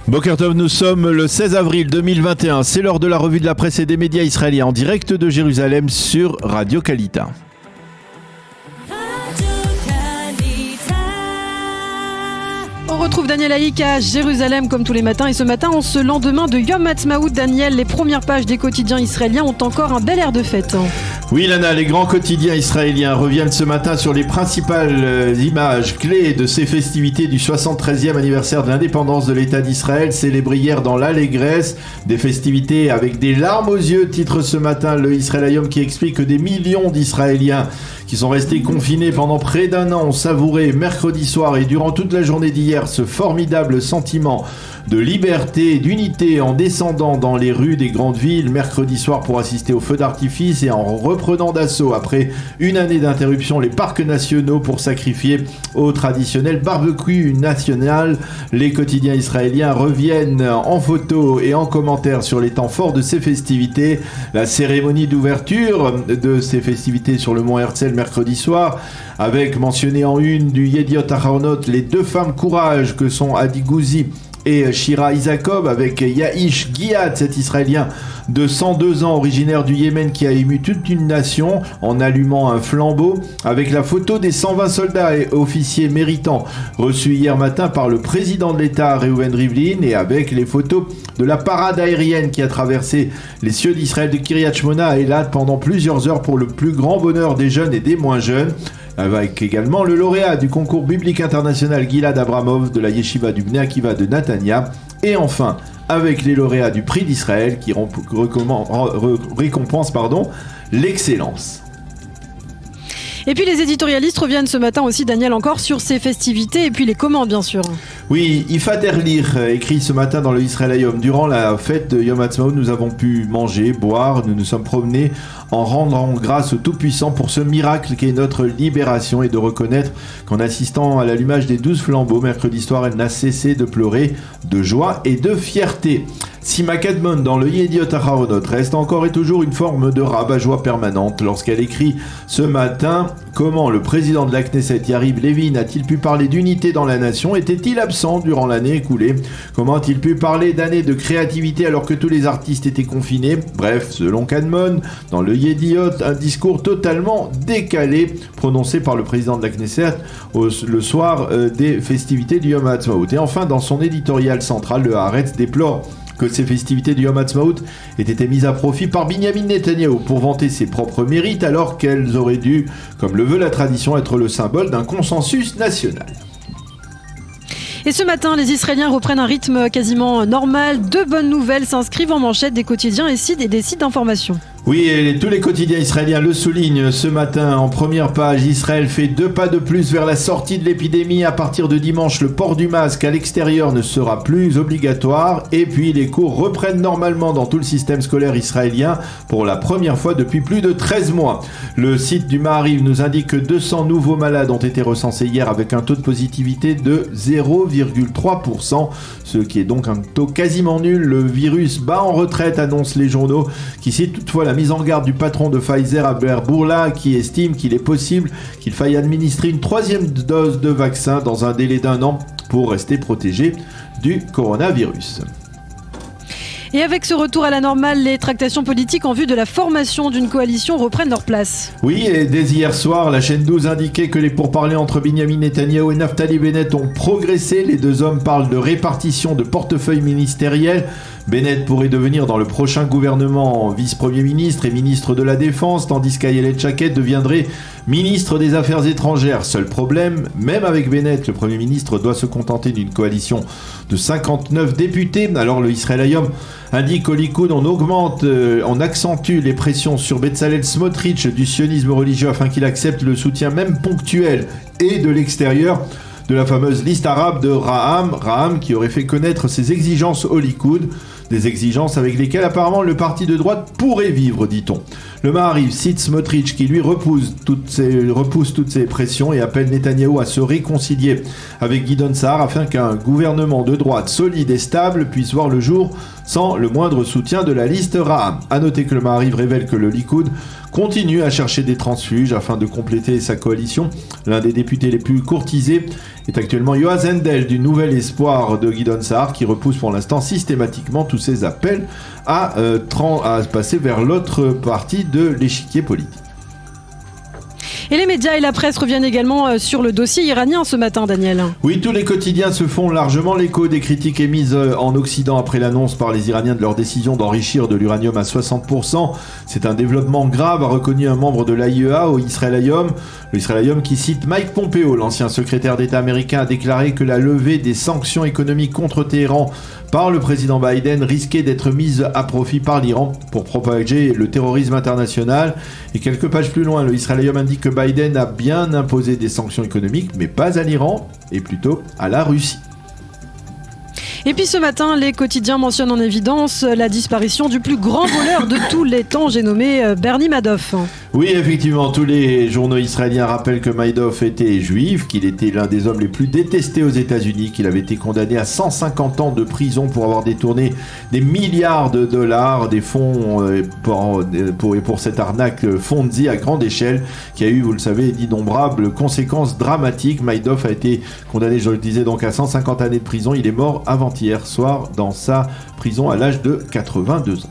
Boker Tov, nous sommes le 16 avril 2021. C'est l'heure de la revue de la presse et des médias israéliens en direct de Jérusalem sur Radio Kalita. On retrouve Daniel Haïk à Jérusalem comme tous les matins et ce matin, en ce lendemain de Yom Ha'atzmaut, Daniel, les premières pages des quotidiens israéliens ont encore un bel air de fête. Oui Lana, les grands quotidiens israéliens reviennent ce matin sur les principales images clés de ces festivités du 73e anniversaire de l'indépendance de l'État d'Israël, célébrées hier dans l'allégresse, des festivités avec des larmes aux yeux, titre ce matin le Israël Hayom qui explique que des millions d'Israéliens qui sont restés confinés pendant près d'un an ont savouré mercredi soir et durant toute la journée d'hier ce formidable sentiment de liberté et d'unité en descendant dans les rues des grandes villes mercredi soir pour assister aux feux d'artifice et en reprenant d'assaut après une année d'interruption les parcs nationaux pour sacrifier au traditionnel barbecue national. Les quotidiens israéliens reviennent en photo et en commentaire sur les temps forts de ces festivités. La cérémonie d'ouverture de ces festivités sur le mont Herzl mercredi soir, avec mentionné en une du Yediot Aharonot les deux femmes courage que sont Adi Gouzi et Shira Isakov, avec Yahish Giyad, cet Israélien de 102 ans originaire du Yémen qui a ému toute une nation en allumant un flambeau, avec la photo des 120 soldats et officiers méritants reçus hier matin par le président de l'État Reuven Rivlin, et avec les photos de la parade aérienne qui a traversé les cieux d'Israël de Kiryat Shmona à Eilat pendant plusieurs heures pour le plus grand bonheur des jeunes et des moins jeunes, avec également le lauréat du concours biblique international Gilad Abramov de la Yeshiva du Bnei Akiva de Natania, et enfin avec les lauréats du prix d'Israël qui récompense l'excellence. Et puis les éditorialistes reviennent ce matin aussi, Daniel, encore sur ces festivités et puis les comment, bien sûr. Oui, Yifat Erlich écrit ce matin dans le Israël Hayom: durant la fête de Yom Ha'atzmaut, nous avons pu manger, boire, nous nous sommes promenés en rendant grâce au Tout-Puissant pour ce miracle qui est notre libération, et de reconnaître qu'en assistant à l'allumage des 12 flambeaux mercredi soir, elle n'a cessé de pleurer de joie et de fierté. Sima Kadmon dans le Yediot Aharonot reste encore et toujours une forme de rabat-joie permanente lorsqu'elle écrit ce matin: comment le président de la Knesset, Yariv Levin, a-t-il pu parler d'unité dans la nation? Était-il absent durant l'année écoulée? Comment a-t-il pu parler d'années de créativité alors que tous les artistes étaient confinés? Bref, selon Kadmon, dans le Yediot, un discours totalement décalé prononcé par le président de la Knesset le soir des festivités du Yom Ha'atzmaut. Et enfin, dans son éditorial central, le Haaretz déplore que ces festivités du Yom Ha'atzmaut aient été mises à profit par Binyamin Netanyahou pour vanter ses propres mérites, alors qu'elles auraient dû, comme le veut la tradition, être le symbole d'un consensus national. Et ce matin, les Israéliens reprennent un rythme quasiment normal. Deux bonnes nouvelles s'inscrivent en manchette des quotidiens et des sites d'information. Oui, et tous les quotidiens israéliens le soulignent ce matin. En première page, Israël fait 2 pas de plus vers la sortie de l'épidémie. À partir de dimanche, le port du masque à l'extérieur ne sera plus obligatoire. Et puis, les cours reprennent normalement dans tout le système scolaire israélien pour la première fois depuis plus de 13 mois. Le site du Maariv nous indique que 200 nouveaux malades ont été recensés hier avec un taux de positivité de 0,3%, ce qui est donc un taux quasiment nul. Le virus bat en retraite, annoncent les journaux, qui citent toutefois la mise en garde du patron de Pfizer, Albert Bourla, qui estime qu'il est possible qu'il faille administrer une 3e dose de vaccin dans un délai d'1 an pour rester protégé du coronavirus. Et avec ce retour à la normale, les tractations politiques en vue de la formation d'une coalition reprennent leur place. Oui, et dès hier soir, la chaîne 12 indiquait que les pourparlers entre Binyamin Netanyahou et Naftali Bennett ont progressé. Les deux hommes parlent de répartition de portefeuilles ministériels. Bennett pourrait devenir dans le prochain gouvernement vice-premier ministre et ministre de la Défense, tandis qu'Ayelet Shaked deviendrait ministre des Affaires étrangères. Seul problème, même avec Bennett, le Premier ministre doit se contenter d'une coalition de 59 députés. Alors le Israël Hayom indique qu'au Likoud, on accentue les pressions sur Betzalel Smotrich du sionisme religieux afin qu'il accepte le soutien même ponctuel et de l'extérieur de la fameuse liste arabe de Raham qui aurait fait connaître ses exigences au Likoud, des exigences avec lesquelles apparemment le parti de droite pourrait vivre, dit-on. Le Maariv cite Smotrich qui lui repousse toutes ces pressions et appelle Netanyahou à se réconcilier avec Gideon Sa'ar afin qu'un gouvernement de droite solide et stable puisse voir le jour sans le moindre soutien de la liste Raham. A noter que le Maariv révèle que le Likoud continue à chercher des transfuges afin de compléter sa coalition. L'un des députés les plus courtisés est actuellement Yoaz Hendel du Nouvel Espoir de Gideon Sa'ar, qui repousse pour l'instant systématiquement tous ses appels à passer vers l'autre partie de l'échiquier politique. Et les médias et la presse reviennent également sur le dossier iranien ce matin, Daniel. Oui, tous les quotidiens se font largement l'écho des critiques émises en Occident après l'annonce par les Iraniens de leur décision d'enrichir de l'uranium à 60%. C'est un développement grave, a reconnu un membre de l'AIEA au Israel Hayom, qui cite Mike Pompeo, l'ancien secrétaire d'État américain, a déclaré que la levée des sanctions économiques contre Téhéran par le président Biden risquait d'être mise à profit par l'Iran pour propager le terrorisme international. Et quelques pages plus loin, le Israel Hayom indique que Biden a bien imposé des sanctions économiques, mais pas à l'Iran, et plutôt à la Russie. Et puis ce matin, les quotidiens mentionnent en évidence la disparition du plus grand voleur de tous les temps, j'ai nommé Bernie Madoff. Oui, effectivement, tous les journaux israéliens rappellent que Madoff était juif, qu'il était l'un des hommes les plus détestés aux États-Unis, qu'il avait été condamné à 150 ans de prison pour avoir détourné des milliards de dollars des fonds pour cette arnaque Fonzi à grande échelle qui a eu, vous le savez, d'innombrables conséquences dramatiques. Madoff a été condamné, je le disais, donc à 150 années de prison. Il est mort avant-hier soir dans sa prison à l'âge de 82 ans.